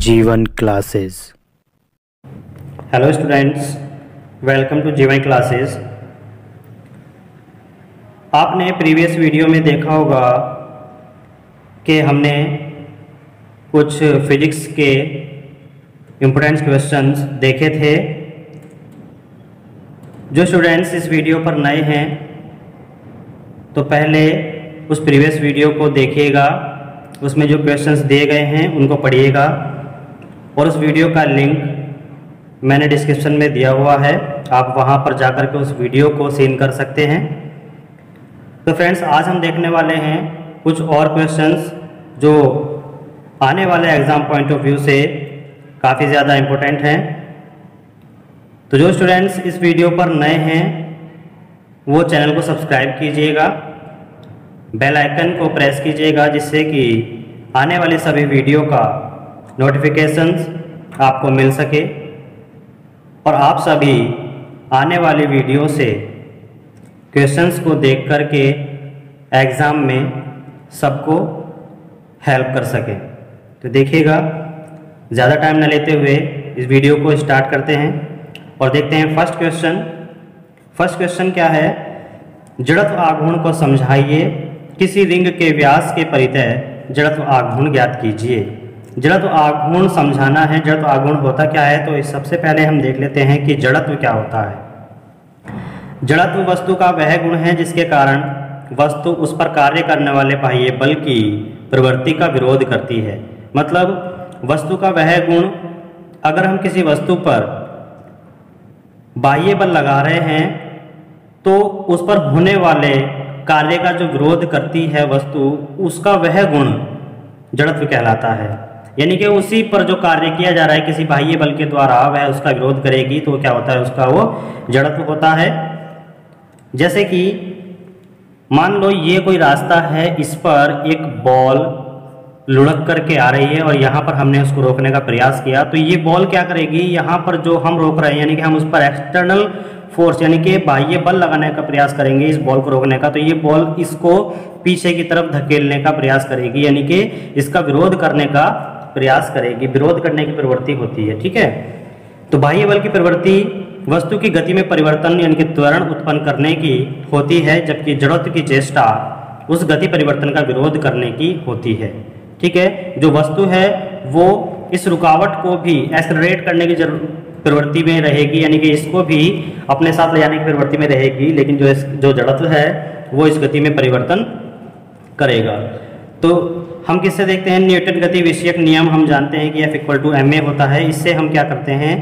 जीवन classes. Hello students, welcome to Jeevan classes. आपने previous video में देखा होगा कि हमने कुछ फिजिक्स के इम्पोर्टेंट क्वेश्चंस देखे थे। जो स्टूडेंट्स इस वीडियो पर नए हैं तो पहले उस प्रीवियस वीडियो को देखिएगा, उसमें जो क्वेश्चंस दिए गए हैं उनको पढ़िएगा और उस वीडियो का लिंक मैंने डिस्क्रिप्शन में दिया हुआ है, आप वहां पर जाकर के उस वीडियो को सीन कर सकते हैं। तो फ्रेंड्स, आज हम देखने वाले हैं कुछ और क्वेश्चंस जो आने वाले एग्ज़ाम पॉइंट ऑफ व्यू से काफ़ी ज़्यादा इम्पोर्टेंट हैं। तो जो स्टूडेंट्स इस वीडियो पर नए हैं वो चैनल को सब्सक्राइब कीजिएगा, बेल आइकन को प्रेस कीजिएगा, जिससे कि आने वाली सभी वीडियो का नोटिफिकेशंस आपको मिल सके और आप सभी आने वाली वीडियो से क्वेश्चंस को देख कर के एग्ज़ाम में सबको हेल्प कर सके। तो देखिएगा, ज़्यादा टाइम न लेते हुए इस वीडियो को स्टार्ट करते हैं और देखते हैं फर्स्ट क्वेश्चन। फर्स्ट क्वेश्चन क्या है? जड़त्व आघूर्ण को समझाइए, किसी रिंग के व्यास के परितः जड़त्व आघूर्ण ज्ञात कीजिए। जड़त्व आघूर्ण समझाना है। जड़त्व आघूर्ण होता क्या है? तो इस सबसे पहले हम देख लेते हैं कि जड़त्व क्या होता है। जड़त्व वस्तु का वह गुण है जिसके कारण वस्तु उस पर कार्य करने वाले बाह्य बल की प्रवृत्ति का विरोध करती है। मतलब वस्तु का वह गुण, अगर हम किसी वस्तु पर बाह्य बल लगा रहे हैं तो उस पर होने वाले कार्य का जो विरोध करती है वस्तु, उसका वह गुण जड़त्व कहलाता है। यानी कि उसी पर जो कार्य किया जा रहा है किसी बाह्य बल के द्वारा, वह उसका विरोध करेगी तो क्या होता है? उसका वो जड़त्व होता है। जैसे कि मान लो ये कोई रास्ता है, इस पर एक बॉल लुढ़क करके आ रही है और यहाँ पर हमने उसको रोकने का प्रयास किया, तो ये बॉल क्या करेगी? यहाँ पर जो हम रोक रहे हैं, यानी कि हम उस पर एक्सटर्नल फोर्स यानी कि बाह्य बल लगाने का प्रयास करेंगे इस बॉल को रोकने का, तो ये बॉल इसको पीछे की तरफ धकेलने का प्रयास करेगी, यानी कि इसका विरोध करने का प्रयास करेगी। विरोध करने की प्रवृत्ति होती है, ठीक है। तो बाह्य बल की प्रवृत्ति वस्तु की गति में परिवर्तन यानी कि त्वरण उत्पन्न करने की होती है, जबकि जड़त्व की चेष्टा उस गति परिवर्तन का विरोध करने की होती है, ठीक है। जो वस्तु है वो इस रुकावट को भी एक्सेलरेट करने की प्रवृत्ति में रहेगी, यानी कि इसको भी अपने साथ ले जाने की प्रवृत्ति में रहेगी, लेकिन जो जड़त्व है वो इस गति में परिवर्तन करेगा। तो हम किससे देखते हैं? न्यूटन गति विषयक नियम हम जानते हैं कि F=ma होता है। इससे हम क्या करते हैं?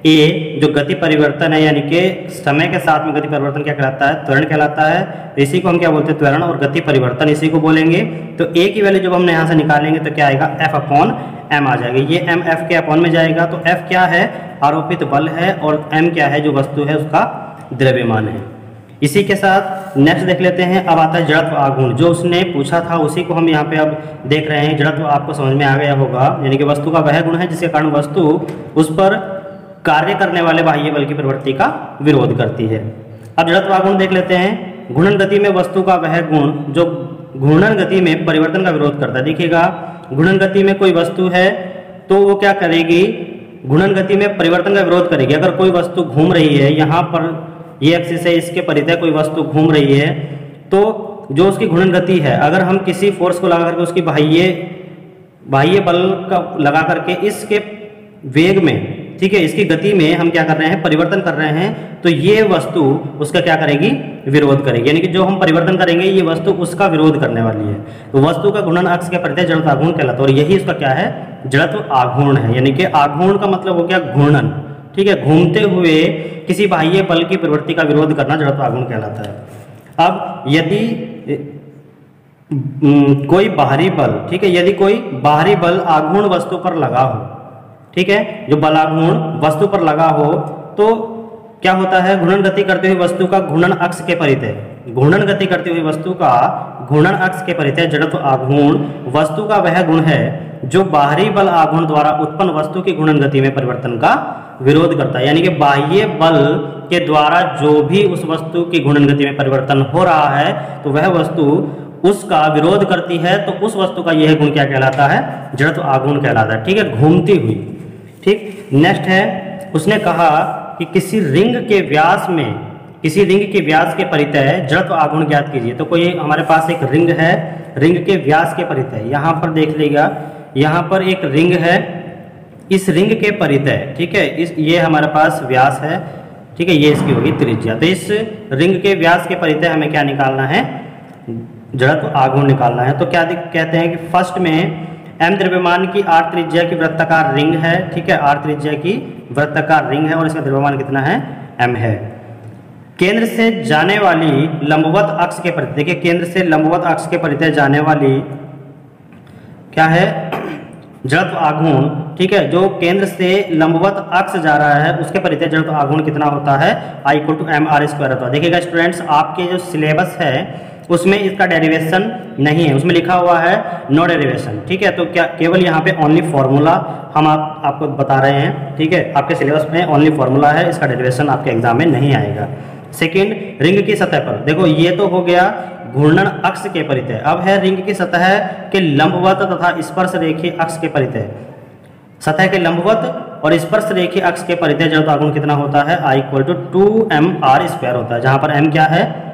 ए जो गति परिवर्तन है, यानी कि समय के साथ में गति परिवर्तन क्या कहलाता है? त्वरण कहलाता है। इसी को हम क्या बोलते हैं? त्वरण और गति परिवर्तन, इसी को बोलेंगे। तो ए की वैल्यू जब हम यहाँ से निकालेंगे तो क्या आएगा? F/m आ जाएगा। ये m F के अपॉन में जाएगा। तो F क्या है? आरोपित बल है और m क्या है? जो वस्तु है उसका द्रव्यमान है। इसी के साथ नेक्स्ट देख लेते हैं। अब आता है जड़त्व आघूर्ण। जो उसने पूछा था उसी को हम यहाँ पे अब देख रहे हैं। जड़त्व आपको समझ में आ गया होगा, यानी कि वस्तु का वह गुण है जिसके कारण वस्तु उस पर कार्य करने वाले बाह्य बल की प्रवृत्ति का विरोध करती है। अब जड़त्व आघूर्ण देख लेते हैं। घूर्णन गति में वस्तु का वह गुण जो घूर्णन गति में परिवर्तन का विरोध करता है। देखिएगा, घूर्णन गति में कोई वस्तु है तो वो क्या करेगी? घूर्णन गति में परिवर्तन का विरोध करेगी। अगर कोई वस्तु घूम रही है, यहाँ पर ये एक्सिस है, इसके परितः कोई वस्तु घूम रही है, तो जो उसकी घूर्णन गति है, अगर हम किसी फोर्स को लगा करके उसकी बाह्य बल का लगा करके इसके वेग में, ठीक है, इसकी गति में हम क्या कर रहे हैं? परिवर्तन कर रहे हैं, तो ये वस्तु उसका क्या करेगी? विरोध करेगी। यानी कि जो हम परिवर्तन करेंगे ये वस्तु उसका विरोध करने वाली है। तो वस्तु का घूर्णन अक्ष के परितः जड़त्व आघूर्ण कहलाता है और यही उसका क्या है? जड़त्व आघूर्ण है। यानी कि आघूर्ण का मतलब हो गया घूर्णन, ठीक है। घूमते हुए किसी बाह्य बल की प्रवृत्ति का विरोध करना जड़त्व आघूर्ण कहलाता है। अब यदि कोई बाहरी बल, ठीक है, यदि कोई बाहरी बल आघूर्ण वस्तु पर लगा हो, ठीक है, जो बलाघूर्ण वस्तु पर लगा हो, तो क्या होता है? घूर्णन गति करते हुए वस्तु का घूर्णन अक्ष के परितः, घूर्णन गति करती हुई वस्तु का घूर्णन अक्ष के परितः जड़त्व आघूर्ण वस्तु का वह गुण है जो बाहरी बल आघूर्ण द्वारा उत्पन्न वस्तु की घूर्णन गति में परिवर्तन का विरोध करता है। यानी कि बाह्य बल के द्वारा जो भी उस वस्तु की घूर्णन गति में परिवर्तन हो रहा है, तो वह वस्तु उसका विरोध करती है तो उस वस्तु का यह गुण क्या कहलाता है? जड़त्व आघूर्ण कहलाता है। ठीक है, घूमती हुई। ठीक, नेक्स्ट है, उसने कहा कि किसी रिंग के व्यास के परितः जड़त्व आघूर्ण ज्ञात कीजिए। तो कोई हमारे पास एक रिंग है, रिंग के व्यास के परितः, यहाँ पर देख लीजिएगा, यहाँ पर एक रिंग है, इस रिंग के परितः, ठीक है, ये हमारे पास व्यास है, ठीक है, ये इसकी होगी त्रिज्या। तो इस रिंग के व्यास के परितः हमें क्या निकालना है? जड़त्व आघूर्ण निकालना है। तो क्या कहते हैं कि फर्स्ट में m द्रव्यमान की r त्रिज्या की वृत्ताकार रिंग है, ठीक है, r त्रिज्या की वृत्ताकार रिंग है और इसका द्रव्यमान कितना है? m है। केंद्र से जाने वाली लंबवत अक्ष के परितः, देखिए केंद्र से लंबवत अक्ष के परितः जाने वाली क्या है? जड़त्व आघूर्ण। ठीक है, जो केंद्र से लंबवत अक्ष जा रहा है उसके परितः जड़त्व आघूर्ण कितना होता है? I = mr² होता है। देखिएगा स्टूडेंट्स, आपके जो सिलेबस है उसमें इसका डेरिवेशन नहीं है, उसमें लिखा हुआ है नो डेरिवेशन। ठीक है, तो क्या केवल यहाँ पे ओनली फॉर्मूला हम आपको बता रहे हैं। ठीक है, आपके सिलेबस में ओनली फॉर्मूला है, इसका डेरिवेशन आपके एग्जाम में नहीं आएगा। सेकेंड, रिंग की सतह पर, देखो ये तो हो गया घूर्णन अक्ष के परितः। अब है रिंग की सतह के लंबवत तथा स्पर्श रेखीय अक्ष के परितः। सतह के लंबवत और स्पर्श रेखीय अक्ष के परितः जड़त्व आघूर्ण कितना होता है? I = 2mr² होता है, जहां पर m क्या है?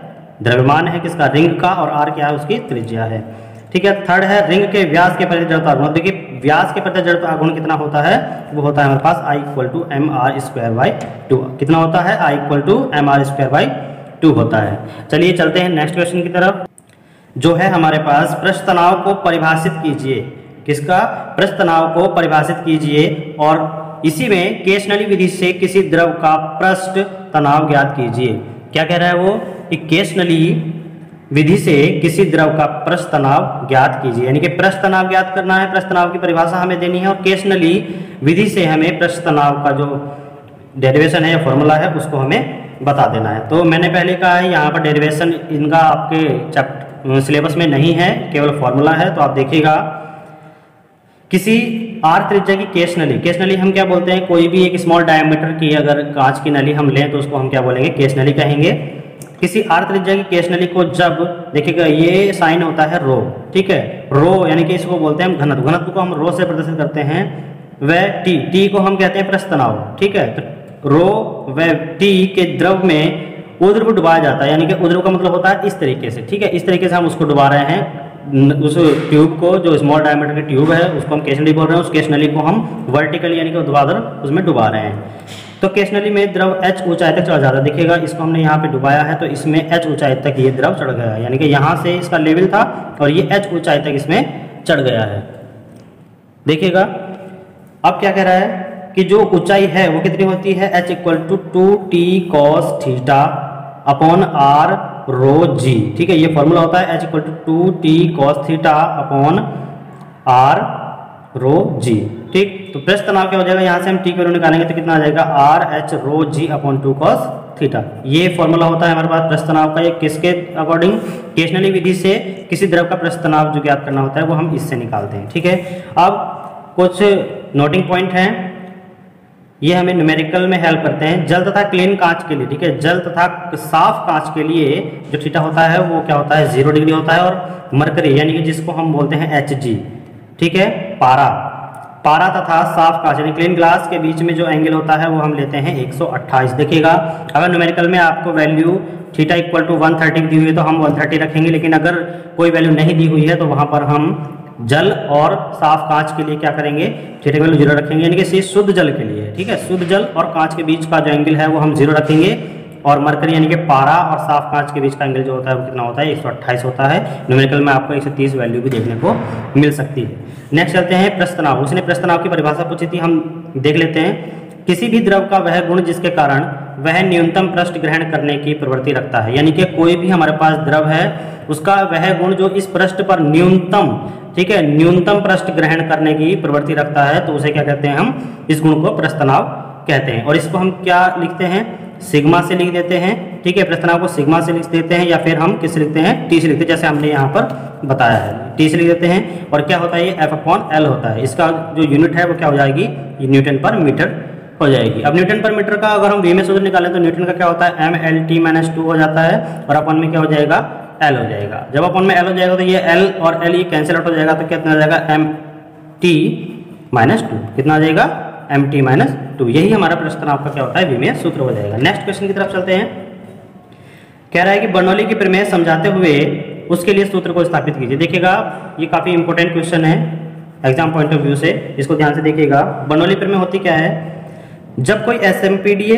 द्रव्यमान है किसका? रिंग का, और r क्या है? उसकी त्रिज्या है। ठीक है, थर्ड है रिंग के व्यास के परितः जड़त्व आघूर्ण। देखिए व्यास के परितः जड़त्व आघूर्ण कितना होता है? वो होता है हमारे पास I = mr²/2। कितना होता है? I = mr²/2 होता है। चलिए चलते हैं नेक्स्ट क्वेश्चन की तरफ, जो है हमारे पास पृष्ठ तनाव को परिभाषित कीजिए। किसका? पृष्ठ तनाव को परिभाषित कीजिए, और इसी में केशनली विधि से किसी द्रव का पृष्ठ तनाव ज्ञात कीजिए। क्या कह रहा है वो? कि केशनली विधि से किसी द्रव का पृष्ठ तनाव ज्ञात कीजिए, यानी कि पृष्ठ तनाव ज्ञात करना है, पृष्ठ तनाव की परिभाषा हमें देनी है, और केशनली विधि से हमें पृष्ठ तनाव का जो डेरिवेशन है या फॉर्मूला है उसको हमें बता देना है। तो मैंने पहले कहा है यहाँ पर डेरिवेशन इनका आपके सिलेबस में नहीं है, केवल फॉर्मूला है। तो आप देखिएगा, किसी r त्रिज्या की केशनली हम क्या बोलते हैं? कोई भी एक स्मॉल डायमीटर की अगर कांच की नली हम लें तो उसको हम क्या बोलेंगे? केशनली कहेंगे। किसी r त्रिज्या की केशनली को जब, देखिएगा ये साइन होता है रो, ठीक है, रो यानी कि इसको बोलते हैं हम घनत्व, घनत्व को हम रो से प्रदर्शित करते हैं, वह t को हम कहते हैं पृष्ठ तनाव। ठीक है, तो रो व t के द्रव में ऊर्ध्व डुबाया जाता है, यानी कि ऊर्ध्व का मतलब होता है इस तरीके से। ठीक है, इस तरीके से हम उसको डुबा रहे हैं, उस ट्यूब को, जो स्मॉल डायमीटर की ट्यूब है उसको हम केशनली बोल रहे हैं, उस केशनली को हम वर्टिकली यानी कि ऊर्ध्वाधर उसमें डुबा रहे हैं। तो केशनली में द्रव h ऊंचाई तक चढ़ जाता है। देखिएगा इसको हमने यहाँ पे डुबाया है तो इसमें h ऊंचाई तक ये द्रव चढ़ गया है, यानी कि यहाँ से इसका लेवल था और ये h ऊंचाई तक इसमें चढ़ गया है। देखिएगा अब क्या कह रहा है कि जो ऊंचाई है वो कितनी होती है? h = 2t cos θ/r ρg। ठीक है, ये फॉर्मूला होता है h = 2t cos θ/r ρg। ठीक, तो पृष्ठ तनाव क्या हो जाएगा? यहाँ से हम t की वैल्यू निकालेंगे तो कितना आ जाएगा? RH ρg/2 cos θ। ये फॉर्मूला होता है हमारे पास पृष्ठ तनाव का। ये किसके अकॉर्डिंग? केशनली विधि से किसी द्रव का पृष्ठ तनाव जो ज्ञात करना होता है वो हम इससे निकालते हैं। ठीक है, अब कुछ नोटिंग पॉइंट हैं, ये हमें न्यूमेरिकल में हेल्प करते हैं। जल तथा क्लीन कांच के लिए, ठीक है, जल तथा साफ कांच के लिए जो थीटा होता है वो क्या होता है? 0 डिग्री होता है। और मरकरी यानी कि जिसको हम बोलते हैं Hg, ठीक है, पारा तथा साफ कांच यानी क्लीन ग्लास के बीच में जो एंगल होता है वो हम लेते हैं 128। देखिएगा अगर न्यूमेरिकल में आपको वैल्यू थीटा = 130 दी हुई है तो हम 130 रखेंगे, लेकिन अगर कोई वैल्यू नहीं दी हुई है तो वहाँ पर हम जल और साफ कांच के लिए क्या करेंगे? थीटा की वैल्यू 0 रखेंगे, यानी कि शुद्ध जल के लिए। ठीक है, शुद्ध जल और कांच के बीच का जो एंगल है वो हम 0 रखेंगे, और मरकरी यानी कि पारा और साफ कांच के बीच का एंगल जो होता है वो कितना होता है? 128 होता है। न्यूमेरिकल में आपको 130 वैल्यू भी देखने को मिल सकती है। नेक्स्ट चलते हैं पृष्ठ तनाव। उसने पृष्ठ तनाव की परिभाषा पूछी थी, हम देख लेते हैं। किसी भी द्रव का वह गुण जिसके कारण वह न्यूनतम पृष्ठ ग्रहण करने की प्रवृत्ति रखता है, यानी कि कोई भी हमारे पास द्रव है उसका वह गुण जो इस पृष्ठ पर न्यूनतम, ठीक है, न्यूनतम पृष्ठ ग्रहण करने की प्रवृत्ति रखता है तो उसे क्या कहते हैं? हम इस गुण को पृष्ठ तनाव कहते हैं। और इसको हम क्या लिखते हैं? सिग्मा से लिख देते हैं। ठीक है, पृष्ठ तनाव को सिग्मा से लिख देते हैं, या फिर हम किससे लिखते हैं? टी से लिखते हैं, जैसे हमने यहाँ पर बताया है, टी से लिख देते हैं। और क्या होता है? ये F/L होता है। इसका जो यूनिट है वो क्या हो जाएगी? ये न्यूटन पर मीटर हो जाएगी। अब न्यूटन पर मीटर का अगर हम वी में सूत्र निकालें तो न्यूटन का क्या होता है? mLt - 2 हो जाता है, और अपन में क्या हो जाएगा? L हो जाएगा। जब अपॉन में L हो जाएगा तो ये L और L ये कैंसिल आउट हो जाएगा, तो कितना आ जाएगा MT माइनस 2, कितना आ जाएगा MT माइनस 2। यही हमारा प्रश्न आपका क्या होता है विमेय सूत्र हो जाएगा। नेक्स्ट क्वेश्चन की तरफ चलते हैं। कह रहा है कि बर्नौली की प्रमेय समझाते हुए उसके लिए सूत्र को स्थापित कीजिए। देखिएगा ये काफ़ी इंपॉर्टेंट क्वेश्चन है एग्जाम पॉइंट ऑफ व्यू से, इसको ध्यान से देखिएगा। बर्नौली प्रमेय होती क्या है, जब कोई एसएमपीडीए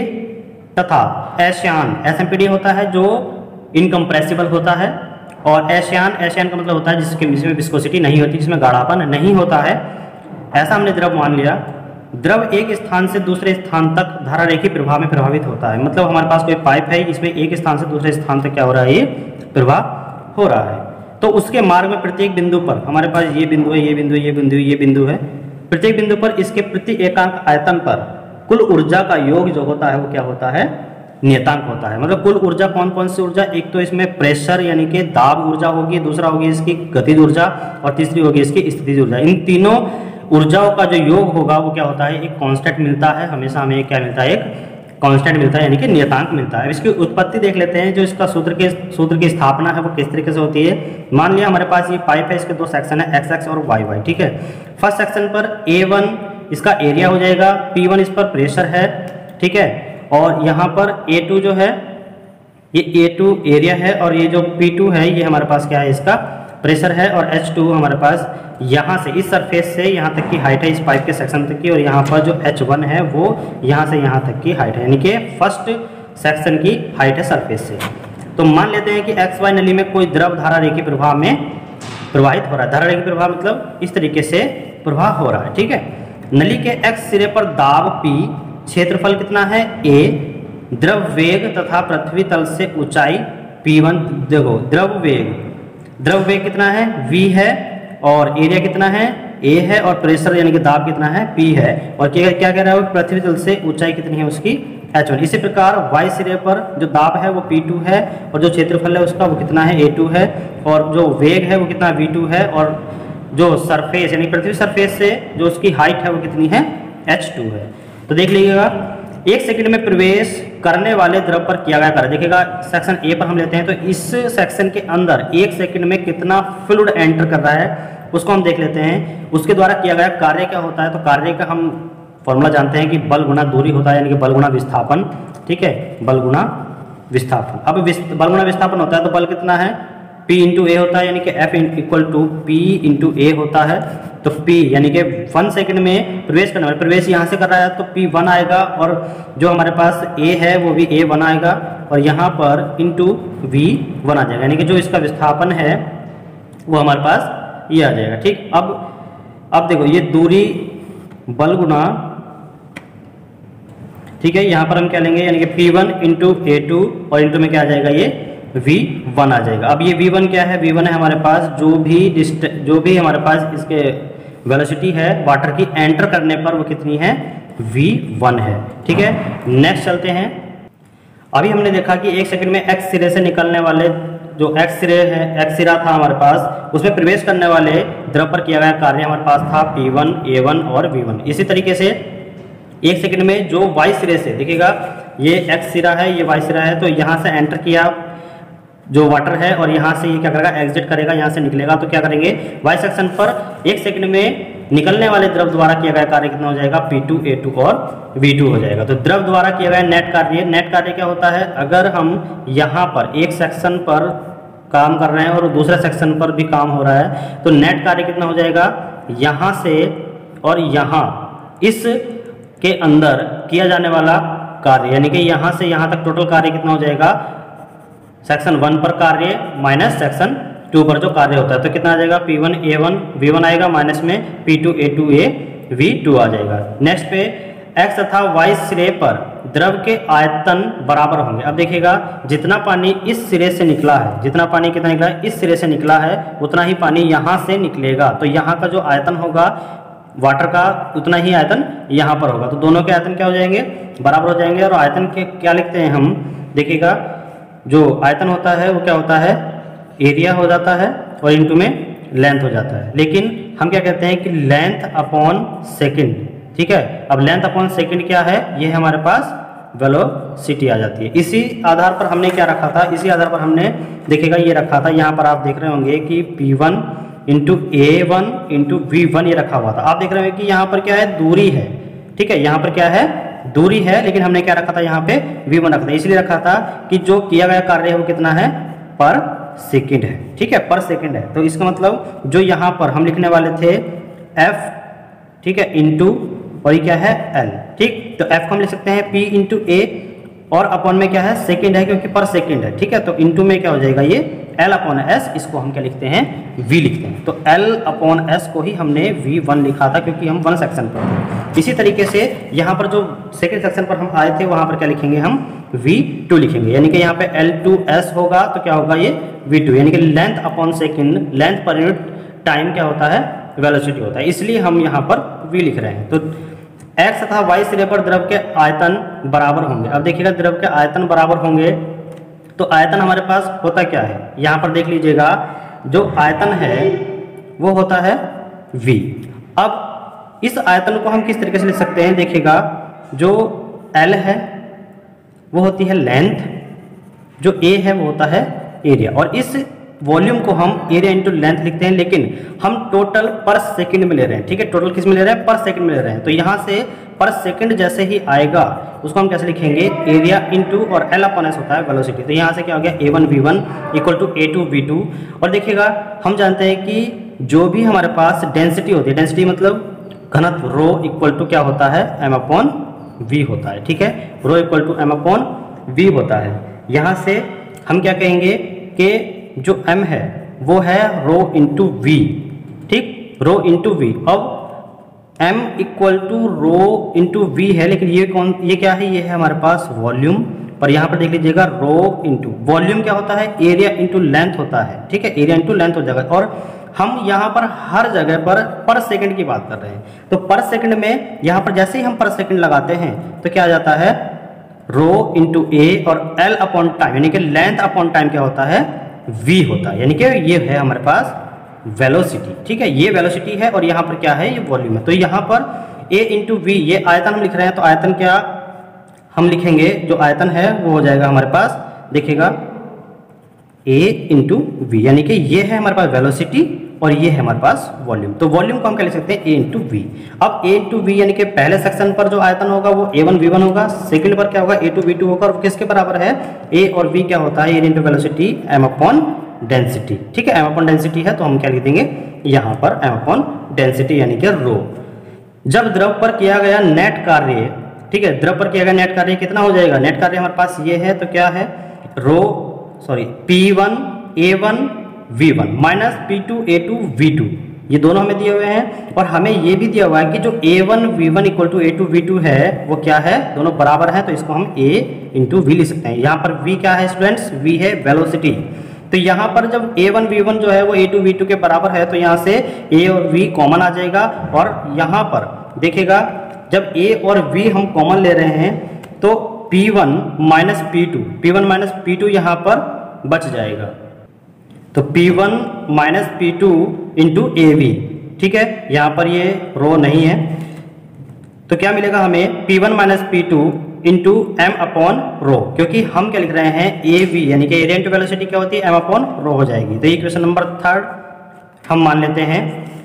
तथा एशियान, एसएमपीडीए होता है जो इनकम्प्रेसिबल होता है, और एशियान, एशियान का मतलब होता है जिसमें विस्कोसिटी नहीं होती, जिसमें गाढ़ापन नहीं होता है, ऐसा हमने द्रव मान लिया। द्रव एक स्थान से दूसरे स्थान तक धारा रेखी प्रवाह में प्रभावित होता है। मतलब हमारे पास कोई पाइप है, इसमें एक स्थान से दूसरे स्थान तक क्या हो रहा है, ये प्रवाह हो रहा है। तो उसके मार्ग में प्रत्येक बिंदु पर हमारे पास ये बिंदु है, ये बिंदु, ये बिंदु, ये बिंदु है। प्रत्येक बिंदु पर इसके प्रति एकांक आयतन पर कुल ऊर्जा का योग जो होता है वो क्या होता है, नियतांक होता है। मतलब कुल ऊर्जा कौन कौन सी ऊर्जा, एक तो इसमें प्रेशर यानी कि दाब ऊर्जा होगी, दूसरा होगी इसकी गतिज ऊर्जा, और तीसरी होगी इसकी स्थितिज ऊर्जा। इन तीनों ऊर्जाओं का जो योग होगा वो क्या होता है, एक कांस्टेंट मिलता है। हमेशा हमें क्या मिलता है, एक कांस्टेंट मिलता है, यानी कि नियतांक मिलता है। इसकी उत्पत्ति देख लेते हैं, जो इसका सूत्र की स्थापना है वो किस तरीके से होती है। मान लिया हमारे पास ये पाइप है, इसके दो सेक्शन है, एक्स एक्स और वाई वाई, ठीक है। फर्स्ट सेक्शन पर A1 इसका एरिया हो जाएगा, P1 इस पर प्रेशर है, ठीक है, और यहाँ पर A2 जो है, ये A2 एरिया है, और ये जो P2 है ये हमारे पास क्या है, इसका प्रेशर है, और H2 हमारे पास यहाँ से इस सरफेस से यहाँ तक की हाइट है, इस पाइप के सेक्शन तक की, और यहाँ पर जो H1 है वो यहाँ से यहाँ तक की हाइट है, यानी कि फर्स्ट सेक्शन की हाइट है सरफेस से। तो मान लेते हैं कि XY नली में कोई द्रव धारा रेखी प्रवाह में प्रवाहित हो रहा है। धारा रेखी प्रवाह मतलब इस तरीके से प्रवाह हो रहा है, ठीक है। नली के X सिरे पर दाब P, क्षेत्रफल कितना है A, द्रव वेग तथा पृथ्वी तल से ऊंचाई P1। देखो द्रव वेग कितना है, V है, और एरिया कितना है, A है, और प्रेशर यानी कि दाब कितना है, P है, और क्या कह रहा है, पृथ्वी तल से ऊंचाई कितनी है उसकी, H1। इसी प्रकार Y सिरे पर जो दाब है वो P2 है, और जो क्षेत्रफल है उसका वो कितना है, A2 है, और जो वेग है वो कितना V2 है, और जो सरफेस यानी पृथ्वी सरफेस से जो उसकी हाइट है वो कितनी है, H2 है। तो देख लीजिएगा, एक सेकंड में प्रवेश करने वाले द्रव पर किया गया कार्य। देखिएगा सेक्शन ए पर हम लेते हैं, तो इस सेक्शन के अंदर एक सेकंड में कितना फ्लूइड एंटर कर रहा है उसको हम देख लेते हैं। उसके द्वारा किया गया कार्य क्या होता है, तो कार्य का हम फॉर्मूला जानते हैं कि बल गुना दूरी होता है, यानी कि बल गुना विस्थापन, ठीक है, बल गुना विस्थापन। अब बल गुना विस्थापन होता है तो बल कितना है, P इंटू ए होता है, यानी कि F equal to P into A होता है। तो P यानी कि 1 सेकंड में प्रवेश करने वाला, प्रवेश यहाँ से कर रहा है तो P1 आएगा, और जो हमारे पास A है वो भी A1 आएगा, और यहाँ पर इंटू V1 आ जाएगा, यानी कि जो इसका विस्थापन है वो हमारे पास ये आ जाएगा, ठीक। अब देखो ये दूरी बल गुना, ठीक है, यहाँ पर हम क्या लेंगे, यानी कि P1 इंटू A2, और इंटू में क्या आ जाएगा, ये V1 आ जाएगा। अब ये V1 क्या है, V1 है हमारे पास जो भी हमारे पास इसके वेलोसिटी है वाटर की एंटर करने पर वो कितनी है, V1 है, ठीक है। नेक्स्ट चलते हैं। अभी हमने देखा कि एक सेकंड में X सिरे से निकलने वाले जो X सिरा था हमारे पास, उसमें प्रवेश करने वाले द्रव पर किया गया कार्य हमारे पास था P1, A1 और V1। इसी तरीके से एक सेकंड में जो Y सिरे से, देखिएगा ये X सिरा है, ये Y सिरा है, तो यहाँ से एंटर किया जो वाटर है, और यहाँ से ये क्या करेगा, एग्जिट करेगा, यहाँ से निकलेगा। तो क्या करेंगे, Y सेक्शन पर एक सेकंड में निकलने वाले द्रव द्वारा किया गया कार्य कितना हो जाएगा, P2, A2 और V2 हो जाएगा। तो द्रव द्वारा किया गया नेट कार्य क्या होता है, अगर हम यहाँ पर एक सेक्शन पर काम कर रहे हैं और दूसरे सेक्शन पर भी काम हो रहा है, तो नेट कार्य कितना हो जाएगा, यहाँ से और यहाँ इस के अंदर किया जाने वाला कार्य, यानी कि यहाँ से यहाँ तक टोटल कार्य कितना हो जाएगा, सेक्शन 1 पर कार्य माइनस सेक्शन 2 पर जो कार्य होता है, तो कितना आ जाएगा, P1 A1 V1 आएगा, माइनस में P2 A2 A V2 आ जाएगा। नेक्स्ट पे X तथा Y सिरे पर द्रव के आयतन बराबर होंगे। अब देखिएगा जितना पानी इस सिरे से निकला है, जितना पानी कितना निकला है, इस सिरे से निकला है, उतना ही पानी यहाँ से निकलेगा। तो यहाँ का जो आयतन होगा वाटर का, उतना ही आयतन यहाँ पर होगा। तो दोनों के आयतन क्या हो जाएंगे, बराबर हो जाएंगे। और आयतन के क्या लिखते हैं हम, देखिएगा जो आयतन होता है वो क्या होता है, एरिया हो जाता है, और इनटू में लेंथ हो जाता है। लेकिन हम क्या कहते हैं कि लेंथ अपॉन सेकंड, ठीक है। अब लेंथ अपॉन सेकंड क्या है, ये है हमारे पास वेलोसिटी आ जाती है। इसी आधार पर हमने क्या रखा था, इसी आधार पर हमने देखिएगा ये रखा था, यहाँ पर आप देख रहे होंगे कि P1 into A1 into V1 ये रखा हुआ था। आप देख रहे होंगे कि यहाँ पर क्या है, दूरी है, ठीक है, यहाँ पर क्या है, दूरी है, लेकिन हमने क्या रखा था, यहाँ पे V1 रखा था। इसलिए रखा था कि जो किया गया कार्य है वो कितना है, पर सेकेंड है, ठीक है, पर सेकेंड है। तो इसका मतलब जो यहाँ पर हम लिखने वाले थे F, ठीक है, इंटू और ये क्या है L, ठीक। तो F को हम लिख सकते हैं P इंटू A और अपॉन में क्या है, सेकेंड है, क्योंकि पर सेकेंड है, ठीक है। तो इंटू में क्या हो जाएगा, ये L अपॉन S, इसको हम क्या लिखते हैं, V लिखते हैं। तो L अपॉन S को ही हमने V1 लिखा था, क्योंकि हम 1 सेक्शन पर थे। इसी तरीके से यहाँ पर जो सेकेंड सेक्शन पर हम आए थे, वहाँ पर क्या लिखेंगे, हम V2 लिखेंगे, यानी कि यहाँ पे L2S होगा तो क्या होगा, ये V2, यानी कि length upon second, length per unit time क्या होता है, वेलोसिटी होता है, इसलिए हम यहाँ पर V लिख रहे हैं। तो x तथा y सिरे पर द्रव के आयतन बराबर होंगे। अब देखिएगा, द्रव के आयतन बराबर होंगे तो आयतन हमारे पास होता क्या है, यहाँ पर देख लीजिएगा, जो आयतन है वो होता है V। अब इस आयतन को हम किस तरीके से लिख सकते हैं, देखिएगा, जो L है वो होती है लेंथ, जो A है वो होता है एरिया, और इस वॉल्यूम को हम एरिया इंटू लेंथ लिखते हैं, लेकिन हम टोटल पर सेकंड में ले रहे हैं, ठीक है, टोटल किस में ले रहे हैं, पर सेकंड में ले रहे हैं। तो यहाँ से पर सेकंड जैसे ही आएगा उसको हम कैसे लिखेंगे, एरिया इंटू और L अपॉन S होता है वेलोसिटी। तो यहाँ से क्या हो गया, A1 V1 equal to A2 V2। और देखिएगा, हम जानते हैं कि जो भी हमारे पास डेंसिटी होती है, डेंसिटी मतलब घनत्व, रो इक्वल टू क्या होता है, M अपॉन V होता है, ठीक है, rho equal to M upon V होता है। यहाँ से हम क्या कहेंगे कि जो M है वो है रो इंटू V, ठीक, रो इंटू V। अब M equal to rho into V है, लेकिन ये क्या है, ये है हमारे पास वॉल्यूम। पर यहाँ पर देख लीजिएगा, रो इंटू वॉल्यूम क्या होता है, एरिया इंटू लेंथ होता है, ठीक है, एरिया इंटू लेंथ हो जाएगा। और हम यहाँ पर हर जगह पर सेकंड की बात कर रहे हैं, तो पर सेकंड में यहाँ पर जैसे ही हम पर सेकंड लगाते हैं तो क्या आ जाता है, रो इंटू A और L अपॉन टाइम, यानी कि लेंथ अपॉन टाइम क्या होता है, V होता है, यानी कि ये है हमारे पास वेलोसिटी, ठीक है, ये वेलोसिटी है और यहाँ पर क्या है, ये वॉल्यूम है। तो यहाँ पर A इंटू V, ये आयतन हम लिख रहे हैं, तो आयतन क्या हम लिखेंगे, जो आयतन है वो हो जाएगा हमारे पास, देखिएगा, A इंटू V, यानी कि ये है हमारे पास वेलोसिटी और ये है हमारे पास वॉल्यूम। तो वॉल्यूम को हम क्या लिख सकते हैं, A इंटू V। अब A इंटू V यानी कि पहले सेक्शन पर जो आयतन होगा वो A1 V1 होगा, सेकंड पर क्या होगा, A2 V2 होगा, और किसके बराबर है, A और V क्या होता है, A into velocity M upon density, ठीक है, M अपॉन डेंसिटी है, तो हम क्या लिख देंगे यहाँ पर M अपॉन डेंसिटी, यानी कि रो। जब द्रव पर किया गया नेट कार्य, ठीक है, द्रव पर किया गया नेट कार्य कितना हो जाएगा, नेट कार्य हमारे पास ये है, तो क्या है, P1 A1 V1 minus P2 A2 V2, ये दोनों हमें दिए हुए हैं। और हमें ये भी दिया हुआ है कि जो A1 V1 equal to A2 V2 है वो क्या है, दोनों बराबर हैं, तो इसको हम A इंटू V लिख सकते हैं। यहाँ पर V क्या है स्टूडेंट्स, V है वेलोसिटी। तो यहाँ पर जब A1 V1 जो है वो A2 V2 के बराबर है, तो यहाँ से A और V कॉमन आ जाएगा। और यहाँ पर देखिएगा, जब A और V हम कॉमन ले रहे हैं तो P1 माइनस P2 यहाँ पर बच जाएगा, तो P1 minus P2 into AV, ठीक है, यहाँ पर ये रो नहीं है, तो क्या मिलेगा हमें, P1 minus P2 into M upon रो, क्योंकि हम क्या लिख रहे हैं, AV, यानी कि एरिया इंटू वेलोसिटी क्या होती है, M अपॉन रो हो जाएगी। तो ये क्वेश्चन नंबर 3 हम मान लेते हैं,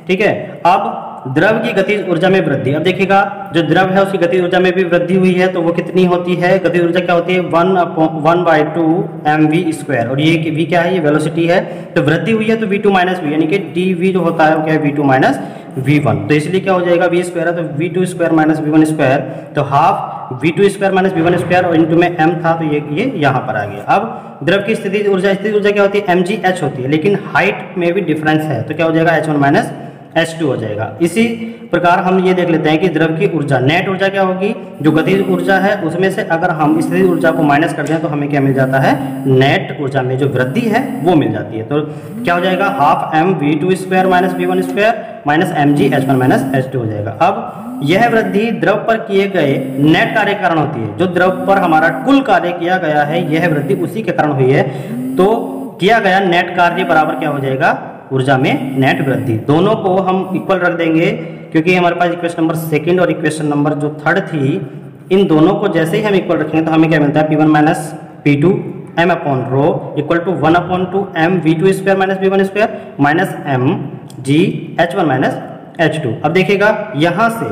ठीक है। अब द्रव की गतिज ऊर्जा में वृद्धि, अब देखिएगा, जो द्रव है उसकी गतिज ऊर्जा में भी वृद्धि हुई है, तो वो कितनी होती है, गतिज ऊर्जा क्या होती है, 1/2 mv², और ये V क्या है, ये वेलोसिटी है। तो वृद्धि हुई है तो V2 माइनस V, यानी कि dV जो होता है वो क्या है, V2 माइनस V1, तो इसलिए क्या हो जाएगा, V² है तो V2² माइनस V1², तो हाफ V2² माइनस V1², और इंटू में M था तो ये यहाँ पर आ गया। अब द्रव की स्थितिज ऊर्जा क्या होती है, mgh होती है, लेकिन हाइट में भी डिफरेंस है, तो क्या हो जाएगा, H1 माइनस H2 हो जाएगा। इसी प्रकार हम ये देख लेते हैं कि द्रव की ऊर्जा, नेट ऊर्जा क्या होगी, जो गतिज ऊर्जा है उसमें से अगर हम स्थितिज ऊर्जा को माइनस कर दें तो हमें क्या मिल जाता है, नेट ऊर्जा में जो वृद्धि है वो मिल जाती है। तो क्या हो जाएगा, half mv2² minus V1² minus mg H1 minus H2 हो जाएगा। अब यह वृद्धि द्रव पर किए गए नेट कार्य के कारण होती है, जो द्रव पर हमारा कुल कार्य किया गया है यह वृद्धि उसी के कारण हुई है, तो किया गया नेट कार्य बराबर क्या हो जाएगा, ऊर्जा में नेट वृद्धि। दोनों को हम इक्वल रख देंगे, क्योंकि हमारे पास इक्वेशन नंबर 2 और इक्वेशन नंबर जो 3 थी इन दोनों को जैसे ही हम इक्वल रखेंगे तो हमें क्या मिलता है, P1 minus P2 m upon rho equal to 1/2 m V2 square minus V1 square minus m G H1 minus H2। अब देखिएगा यहाँ से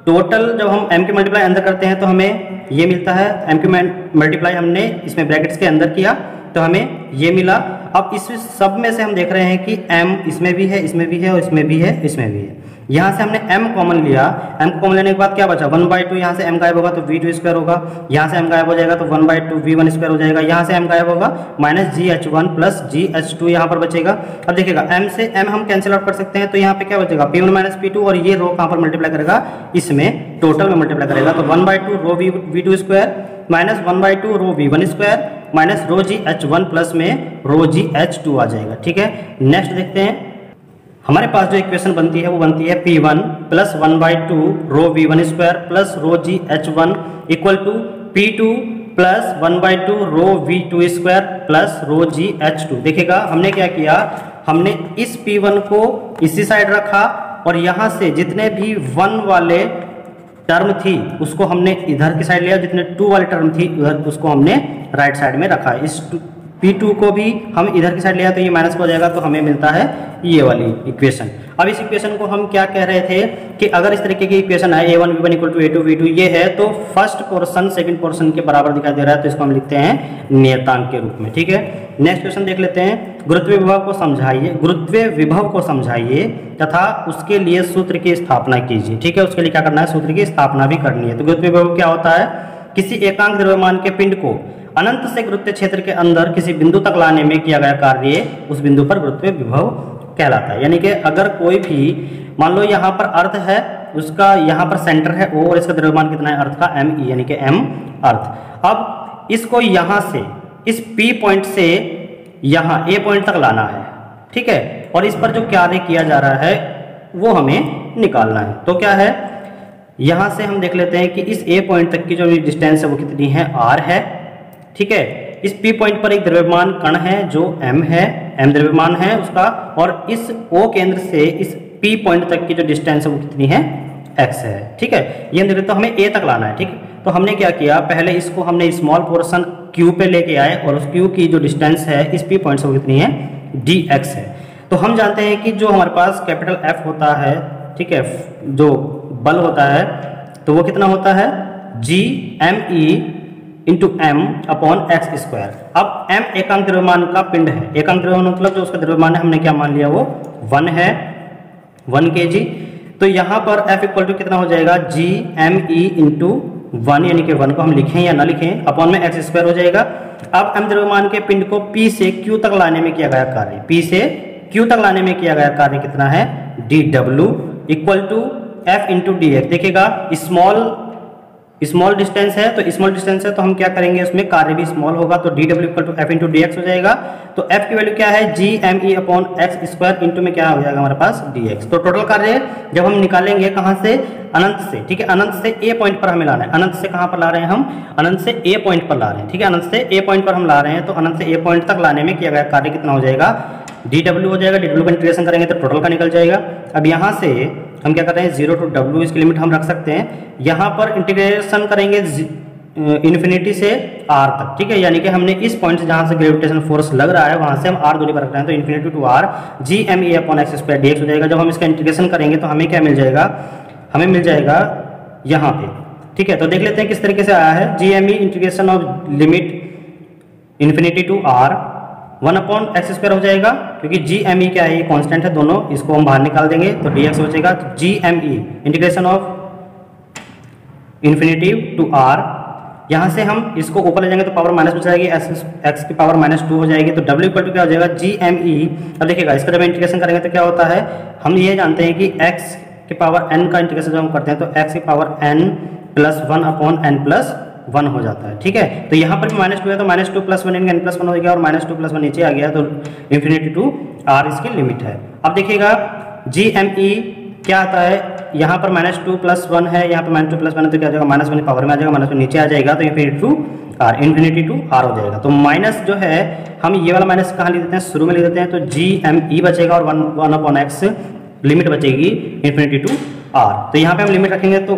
टोटल जब हम m की मल्टीप्लाई अंदर करते हैं तो हमें ये मिलता है, m की मल्टीप्लाई हमने इसमें ब्रैकेट्स के अंदर किया तो हमें ये मिला। अब इस सब में से हम देख रहे हैं कि m इसमें भी है, इसमें भी है और इसमें भी है, इसमें भी है। यहाँ से हमने m कॉमन लिया, m कॉमन लेने के बाद क्या बचा 1/2, यहाँ से m गायब होगा तो V2 स्क्वायर होगा, यहाँ से m गायब हो जाएगा तो 1/2 V1 स्क्वायर हो जाएगा, यहाँ से m गायब होगा माइनस GH1 प्लस GH2 यहाँ पर बचेगा। अब देखिएगा m से m हम कैंसिल आउट कर सकते हैं तो यहाँ पे क्या बचेगा P1 माइनस P2 और ये रो कहाँ पर मल्टीप्लाई करेगा, इसमें टोटल में मल्टीप्लाई करेगा तो 1/2 rho V2 square minus 1/2 rho V1 square minus rho GH1 plus में रो GH2 आ जाएगा। ठीक है, नेक्स्ट देखते हैं। हमारे पास जो इक्वेशन बनती है वो बनती है P1 plus 1/2 rho V1 square plus rho GH1 equal to P2 plus 1/2 rho V2 square plus rho GH2। देखिएगा हमने क्या किया, हमने इस P1 को इसी साइड रखा और यहाँ से जितने भी 1 वाले टर्म थी उसको हमने इधर की साइड लिया, जितने 2 वाली टर्म थी उधर उसको हमने राइट साइड में रखा। इस P2 को भी हम इधर की साइड लिया तो ये माइनस हो जाएगा तो हमें मिलता है ये वाली इक्वेशन। अब इस इक्वेशन को हम क्या कह रहे थे कि अगर इस तरीके की इक्वेशन है A1 V1 equal to A2 V2 ये है तो फर्स्ट पोर्शन सेकंड पोर्शन के बराबर दिखाई दे रहा है तो इसको हम लिखते हैं नियतांक के रूप में। ठीक है, नेक्स्ट क्वेश्चन देख लेते हैं। गुरुत्वीय विभव को समझाइए तथा उसके लिए सूत्र की स्थापना कीजिए। ठीक है, उसके लिए क्या करना है, सूत्र की स्थापना भी करनी है। तो गुरुत्वीय विभव क्या होता है, किसी एकांक द्रव्यमान के पिंड को अनंत से गुरुत्वीय क्षेत्र के अंदर किसी बिंदु तक लाने में किया गया कार्य उस बिंदु पर गुरुत्वीय विभव कहलाता है। यानी कि अगर कोई भी मान लो यहाँ पर अर्थ है, उसका यहाँ पर सेंटर है O और इसका द्रव्यमान कितना है अर्थ का ME यानी कि M अर्थ। अब इसको यहाँ से इस P पॉइंट से यहाँ A पॉइंट तक लाना है। ठीक है, और इस पर जो कार्य किया जा रहा है वो हमें निकालना है। तो क्या है, यहाँ से हम देख लेते हैं कि इस A पॉइंट तक की जो डिस्टेंस है वो कितनी है, R है। ठीक है, इस P पॉइंट पर एक द्रव्यमान कण है जो M है, M द्रव्यमान है उसका, और इस O केंद्र से इस P पॉइंट तक की जो डिस्टेंस है वो कितनी है, X है। ठीक है, ये हम देख लेते हैं, हमें A तक लाना है। ठीक, तो हमने क्या किया, पहले इसको हमने स्मॉल पोर्शन Q पे लेके आए और उस Q की जो डिस्टेंस है इस P पॉइंट से वो कितनी है, dx है। तो हम जानते हैं कि जो हमारे पास कैपिटल F होता है, ठीक है, जो बल होता है तो वो कितना होता है, GME into M upon x square. अब M एकांक द्रव्यमान का पिंड है, एकांक द्रव्यमान मतलब जो उसका द्रव्यमान है हमने क्या मान लिया, वो 1 है, 1 kg। तो यहाँ पर F इक्वल टू कितना हो जाएगा, GME इंटू 1 यानी कि 1 को हम लिखें या ना लिखें अपॉन में एक्स स्क्वायर हो जाएगा। अब M द्रव्यमान के पिंड को P से Q तक लाने में किया गया कार्य, P से Q तक लाने में किया गया कार्य कितना है, dW equal to F into dx। देखिएगा स्मॉल डिस्टेंस है तो स्मॉल डिस्टेंस है तो हम क्या करेंगे, उसमें कार्य भी स्मॉल होगा तो dw equal to f into dx हो जाएगा। तो f की वैल्यू क्या है, GME upon x square into में क्या हो जाएगा हमारे पास dx। तो टोटल कार्य जब हम निकालेंगे कहाँ से, अनंत से। ठीक है, अनंत से A पॉइंट पर हमें लाना है। अनंत से कहाँ पर ला रहे हैं हम, अनंत से A पॉइंट पर ला रहे हैं। ठीक है, अनंत से A पॉइंट पर हम ला रहे हैं तो अनंत से A पॉइंट तक लाने में किया गया कार्य कितना हो जाएगा, dw हो जाएगा। dw का इंटीग्रेशन करेंगे तो टोटल का निकल जाएगा। अब यहाँ से हम क्या कर रहे हैं, 0 टू W इसकी लिमिट हम रख सकते हैं। यहाँ पर इंटीग्रेशन करेंगे इन्फिनिटी से R तक। ठीक है, यानी कि हमने इस पॉइंट से जहाँ से ग्रेविटेशन फोर्स लग रहा है वहाँ से हम R दूरी पर रख रहे हैं तो infinity to R GME upon x square dx हो जाएगा। जब हम इसका इंटीग्रेशन करेंगे तो हमें क्या मिल जाएगा, हमें मिल जाएगा यहाँ पे। ठीक है, तो देख लेते हैं किस तरीके से आया है, GME integration of limit infinity to R 1 upon x square हो जाएगा, क्योंकि GME क्या है, ये कांस्टेंट है दोनों, इसको हम बाहर निकाल देंगे तो dx हो जाएगा। तो GME integration of infinity to R, यहाँ से हम इसको ऊपर ले जाएंगे तो पावर माइनस हो जाएगी, x की पावर -2 हो जाएगी। तो W इक्वल टू क्या हो जाएगा, GME। अब देखिएगा इसका जब इंटीग्रेशन करेंगे तो क्या होता है, हम ये जानते हैं कि x की पावर n का इंटीग्रेशन जब हम करते हैं तो x की power n plus 1 upon n plus 1 हो जाता है। ठीक है, तो यहाँ पर भी -2 है तो -2 प्लस 1 n प्लस 1 हो गया और -2 प्लस 1 नीचे आ गया तो इन्फिनिटी टू R इसकी लिमिट है। अब देखिएगा GME क्या आता है, यहाँ पर -2 प्लस 1 है, यहाँ पर -2 प्लस 1 है तो क्या हो जाएगा, -1 पावर में आ जाएगा, -1 नीचे आ जाएगा तो इन्फिनिटी टू R हो जाएगा। तो माइनस जो है हम ये वाला माइनस कहाँ लिख देते हैं, शुरू में लिख देते हैं। तो GME बचेगा और 1 अपॉन x लिमिट बचेगी इन्फिनिटी टू R। तो यहाँ पे हम लिमिट रखेंगे तो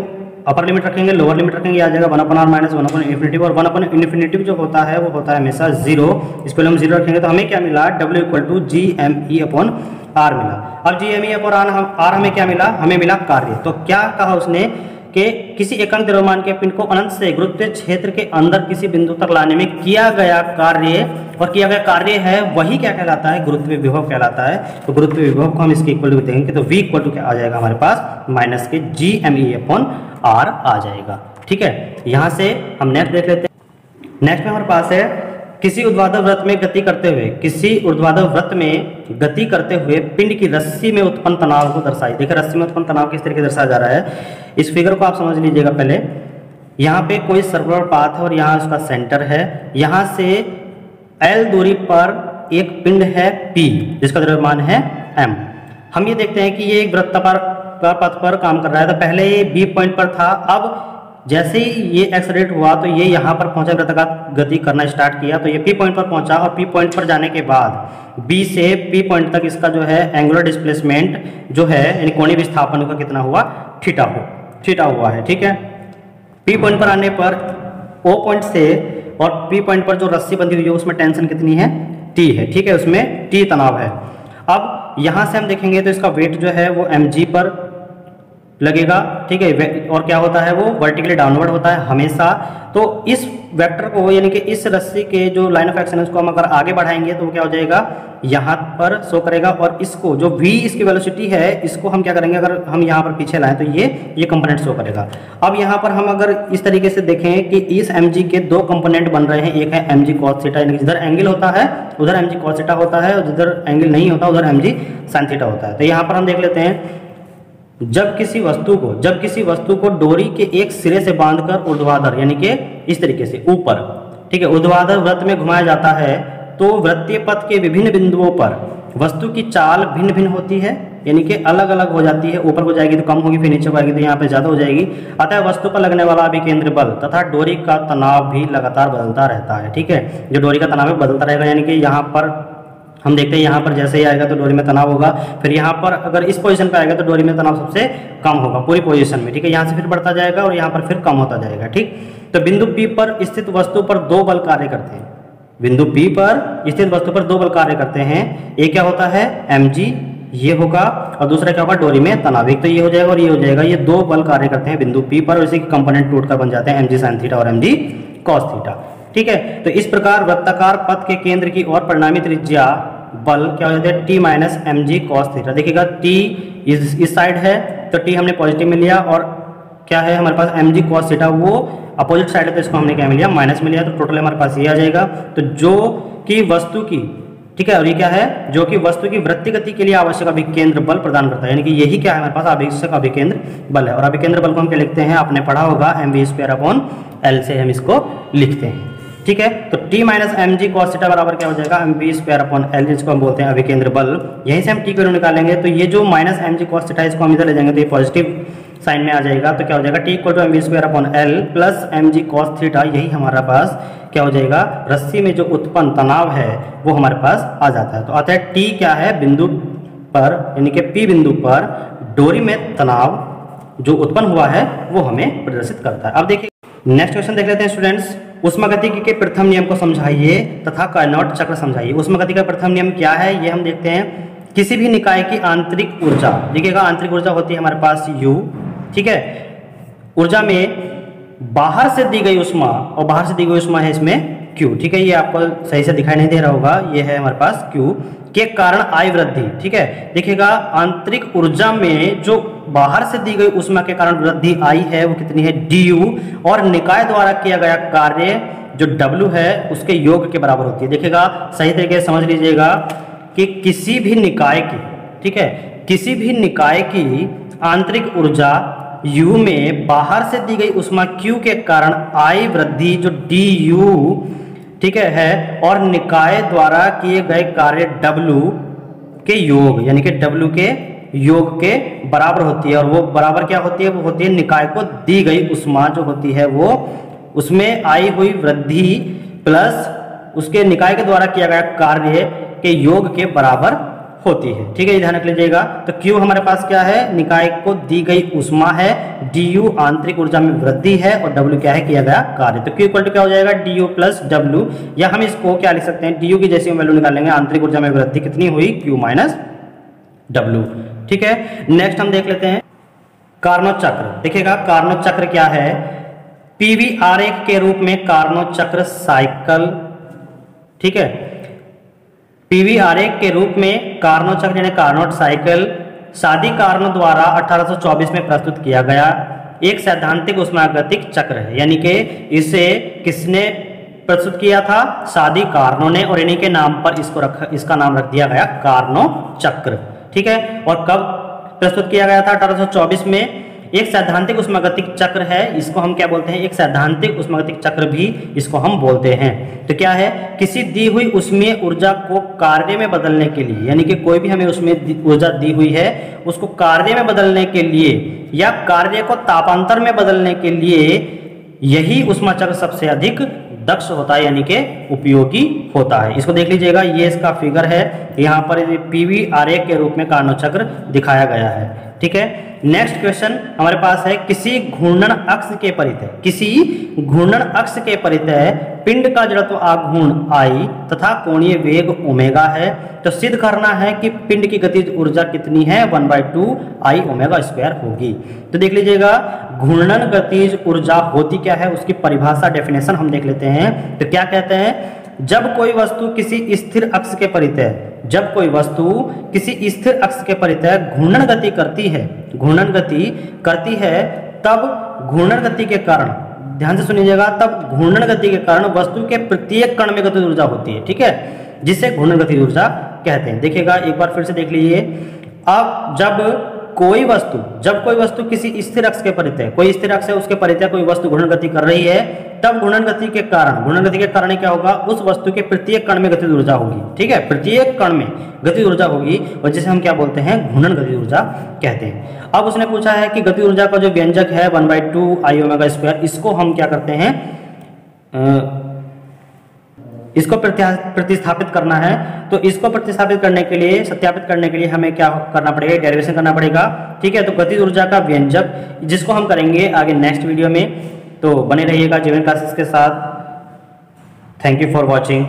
अपर लिमिट रखेंगे, लोअर लिमिट रखेंगे, आ जाएगा 1/r माइनस 1/∞, और 1/∞ जो होता है वो होता है हमेशा 0। इसको हम 0 रखेंगे तो हमें क्या मिला, W = GME/r मिला। अब GME/r हमें क्या मिला, हमें मिला कार्य। तो क्या कहा उसने कि किसी एकांक द्रव्यमान के पिंड को अनंत से गुरुत्वीय क्षेत्र के अंदर किसी बिंदु तक लाने में किया गया कार्य, और किया गया कार्य है वही क्या कहलाता है, गुरुत्वीय विभव कहलाता है। तो गुरुत्वीय विभव को हम इसके इक्वल देंगे तो V = क्या आ जाएगा हमारे पास, माइनस के GME/r आ जाएगा। ठीक है, यहाँ से हम नेक्स्ट देख लेते हैं। नेक्स्ट में हमारे पास है किसी ऊर्ध्वाधर वृत्त में गति करते हुए, किसी ऊर्ध्वाधर वृत्त में गति करते हुए पिंड की रस्सी में उत्पन्न तनाव को दर्शाइए। देखिए रस्सी में उत्पन्न तनाव किस तरीके से दर्शाया जा रहा है, इस फिगर को आप समझ लीजिएगा। पहले यहाँ पे कोई सर्कुलर पाथ है और यहाँ उसका सेंटर है, यहाँ से L दूरी पर एक पिंड है P जिसका द्रव्यमान है M। हम ये देखते हैं कि ये एक वृत्ताकार पथ पर काम कर रहा है। तो पहले ये B पॉइंट पर था, अब जैसे ही ये एक्सलरेट हुआ तो ये यहाँ पर पहुंचा, वृत्ताकार गति करना स्टार्ट किया तो ये P पॉइंट पर पहुंचा, और P पॉइंट पर जाने के बाद B से P पॉइंट तक इसका जो है एंगुलर डिस्प्लेसमेंट जो है यानी कोणीय विस्थापन का कितना हुआ, थीटा हुआ है। ठीक है, P पॉइंट पर आने पर O पॉइंट से और P पॉइंट पर जो रस्सी बंधी हुई है उसमें टेंशन कितनी है, T है। ठीक है, उसमें T तनाव है। अब यहाँ से हम देखेंगे तो इसका वेट जो है वो mg पर लगेगा। ठीक है, और क्या होता है वो वर्टिकली डाउनवर्ड होता है हमेशा। तो इस वेक्टर को यानी कि इस रस्सी के जो लाइन ऑफ एक्शन है उसको हम अगर आगे बढ़ाएंगे तो वो क्या हो जाएगा, यहाँ पर शो करेगा, और इसको जो v इसकी वेलोसिटी है इसको हम क्या करेंगे, अगर हम यहाँ पर पीछे लाएं तो ये कंपोनेंट शो करेगा। अब यहाँ पर हम अगर इस तरीके से देखें कि इस mg के दो कंपोनेंट बन रहे हैं, एक है mg cos थीटा, यानी कि जिधर एंगल होता है उधर mg cos थीटा होता है, और जिधर एंगल नहीं होता उधर mg sin थीटा होता है। तो यहाँ पर हम देख लेते हैं, जब किसी वस्तु को डोरी के एक सिरे से बांधकर ऊर्ध्वाधर यानी कि इस तरीके से ऊपर, ठीक है, ऊर्ध्वाधर वृत्त में घुमाया जाता है तो वृत्तीय पथ के विभिन्न बिंदुओं पर वस्तु की चाल भिन्न भिन्न होती है, यानी कि अलग अलग हो जाती है। ऊपर को जाएगी तो कम होगी, फिर नीचे को आएगी तो यहाँ पे ज्यादा हो जाएगी। अतः वस्तु पर लगने वाला अभिकेंद्र बल तथा डोरी का तनाव भी लगातार बदलता रहता है। ठीक है, जो डोरी का तनाव है बदलता रहेगा, यानी कि यहाँ पर हम देखते हैं यहाँ पर जैसे ही आएगा तो डोरी में तनाव होगा, फिर यहाँ पर अगर इस पोजीशन पे आएगा तो डोरी में तनाव सबसे कम होगा पूरी पोजीशन में। ठीक है, यहाँ से फिर बढ़ता जाएगा और यहाँ पर फिर कम होता जाएगा। ठीक, तो बिंदु P पर स्थित वस्तु पर दो बल कार्य करते हैं। बिंदु P पर स्थित वस्तु पर दो बल कार्य करते हैं। एक क्या होता है mg, ये होगा, और दूसरा क्या होगा, डोरी में तनाव। एक तो ये हो जाएगा और ये हो जाएगा, ये दो बल कार्य करते हैं बिंदु P पर, और इसी के कंपोनेंट टूट कर बन जाते हैं mg sin थीटा और mg cos थीटा। ठीक है, तो इस प्रकार वृत्ताकार पथ के केंद्र की ओर परिणामी त्रिज्या बल क्या हो जाता है, T minus mg cos theta. देखिएगा T इस साइड है तो T हमने पॉजिटिव में लिया, और क्या है हमारे पास mg cos थीटा वो अपोजिट साइड है तो इसको हमने क्या में लिया, माइनस में लिया। तो टोटल हमारे पास ये आ जाएगा। तो जो कि वस्तु की, ठीक है, और ये क्या है, जो कि वस्तु की वृत्तीय गति के लिए आवश्यक अभिकेंद्र बल प्रदान करता है, यानी कि यही क्या है हमारे पास आवश्यक अभिकेंद्र बल है। और अभिकेंद्र बल को हम क्या लिखते हैं, आपने पढ़ा होगा mv²/L से हम इसको लिखते हैं। ठीक है, तो T minus mg cos theta बराबर क्या हो जाएगा, mv²/L, जिसको हम बोलते हैं अभिकेंद्र बल। यहीं से हम T को निकालेंगे तो ये जो माइनस mg cos थीटा इसको हम इधर ले जाएंगे तो ये पॉजिटिव साइन में आ जाएगा। तो क्या हो जाएगा, T = mv²/L plus mg cos theta, यही हमारा पास क्या हो जाएगा, रस्सी में जो उत्पन्न तनाव है वो हमारे पास आ जाता है। तो अतः T क्या है, बिंदु पर यानी कि P बिंदु पर डोरी में तनाव जो उत्पन्न हुआ है वो हमें प्रदर्शित करता है। अब देखिए नेक्स्ट क्वेश्चन देख लेते हैं स्टूडेंट्स। ऊष्मागतिकी के प्रथम नियम को समझाइए तथा कार्नोट चक्र समझाइए। ऊष्मागतिकी का प्रथम नियम क्या है ये हम देखते हैं। किसी भी निकाय की आंतरिक ऊर्जा, देखिएगा आंतरिक ऊर्जा होती है हमारे पास U, ठीक है, ऊर्जा में बाहर से दी गई ऊष्मा, और बाहर से दी गई ऊष्मा है इसमें Q, ठीक है, ये आपको सही से दिखाई नहीं दे रहा होगा, ये है हमारे पास Q के कारण आई वृद्धि। ठीक है, देखिएगा आंतरिक ऊर्जा में जो बाहर से दी गई ऊष्मा के कारण वृद्धि आई है वो कितनी है, du, और निकाय द्वारा किया गया कार्य जो W है उसके योग के बराबर होती है। देखिएगा सही तरीके से समझ लीजिएगा कि किसी भी निकाय की, ठीक है, किसी भी निकाय की आंतरिक ऊर्जा U में बाहर से दी गई ऊष्मा Q के कारण आई वृद्धि जो du, ठीक है, और निकाय द्वारा किए गए कार्य W के योग यानी कि W के योग के बराबर होती है। और वो बराबर क्या होती है, वो होती है निकाय को दी गई ऊष्मा जो होती है वो उसमें आई हुई वृद्धि प्लस उसके निकाय के द्वारा किया गया कार्य के योग के बराबर होती है। ठीक है, ये ध्यान रख लीजिएगा। तो Q हमारे पास क्या है, निकाय को दी गई उष्मा है, du आंतरिक ऊर्जा में वृद्धि है, और W क्या है, किया गया कार्य। तो Q इक्वल टू क्या हो जाएगा, du प्लस W, या हम इसको क्या लिख सकते हैं, du की जैसी वैल्यू निकालेंगे, आंतरिक ऊर्जा में वृद्धि कितनी हुई, Q माइनस W। ठीक है, नेक्स्ट हम देख लेते हैं कार्नोट चक्र। देखिएगा कार्नोट चक्र क्या है, पीवी आरेख के रूप में कार्नोट चक्र साइकिल, ठीक है, पीवी आरेख के रूप में कार्नोट चक्र यानी कार्नोट साइकिल शादी कार्नो द्वारा 1824 में प्रस्तुत किया गया एक सैद्धांतिक ऊष्मागतिक चक्र है। यानी कि इसे किसने प्रस्तुत किया था, शादी कार्नो ने, और इन्हीं के नाम पर इसका नाम रख दिया गया कार्नो चक्र। ठीक है, और कब प्रस्तुत किया गया था, 1824 में। एक सैद्धांतिक ऊष्मागतिक चक्र है, इसको हम क्या बोलते हैं, एक सैद्धांतिक ऊष्मागतिक चक्र भी इसको हम बोलते हैं। तो क्या है, किसी दी हुई ऊष्मीय ऊर्जा को कार्य में बदलने के लिए, यानी कि कोई भी हमें ऊष्मीय ऊर्जा दी हुई है उसको कार्य में बदलने के लिए या कार्य को तापांतर में बदलने के लिए यही ऊष्मा चक्र सबसे अधिक दक्ष होता है, यानी कि उपयोगी होता है। इसको देख लीजिएगा, ये इसका फिगर है, यहाँ पर पीवी आरेख के रूप में कार्नोट चक्र दिखाया गया है। ठीक है, नेक्स्ट क्वेश्चन हमारे पास है, किसी घूर्णन अक्ष के परितः, किसी घूर्णन अक्ष के परितः पिंड का जड़त्व आघूर्ण I तथा कोणीय वेग ओमेगा है। तो सिद्ध करना है कि पिंड की गतिज ऊर्जा कितनी है, 1/2 I ओमेगा स्क्वायर होगी। तो देख लीजिएगा, घूर्णन गतिज ऊर्जा होती क्या है, उसकी परिभाषा डेफिनेशन हम देख लेते हैं। तो क्या कहते हैं, जब कोई वस्तु किसी स्थिर अक्ष के परितः, जब कोई वस्तु किसी स्थिर अक्ष के परितः घूर्णन गति करती है, घूर्णन गति करती है, तब घूर्णन गति के कारण, ध्यान से सुनिएगा, तब घूर्णन गति के कारण वस्तु के प्रत्येक कण में गतिज ऊर्जा होती है। ठीक है, जिसे घूर्णन गतिज ऊर्जा कहते हैं। देखिएगा, एक बार फिर से देख लीजिए। अब जब कोई वस्तु किसी स्थिर अक्ष के परितः, कोई स्थिर अक्ष है उसके परितः कोई वस्तु घूर्णन गति कर रही है, तब घूर्णन गति के कारण क्या होगा, उस वस्तु के प्रत्येक कण में गतिज ऊर्जा होगी। ठीक है, प्रत्येक कण में गतिज ऊर्जा होगी, और जिसे हम क्या बोलते हैं, घूर्णन गतिज ऊर्जा कहते हैं। अब उसने पूछा है कि गति ऊर्जा का जो व्यंजक है 1/2 I ओमेगा स्क्वायर, इसको हम क्या करते हैं, इसको प्रतिस्थापित करना है। तो इसको प्रतिस्थापित करने के लिए, सत्यापित करने के लिए हमें क्या करना पड़ेगा, डेरिवेशन करना पड़ेगा। ठीक है, तो गतिज ऊर्जा का व्यंजक, जिसको हम करेंगे आगे नेक्स्ट वीडियो में। तो बने रहिएगा जीवन क्लासेस के साथ। Thank you for watching.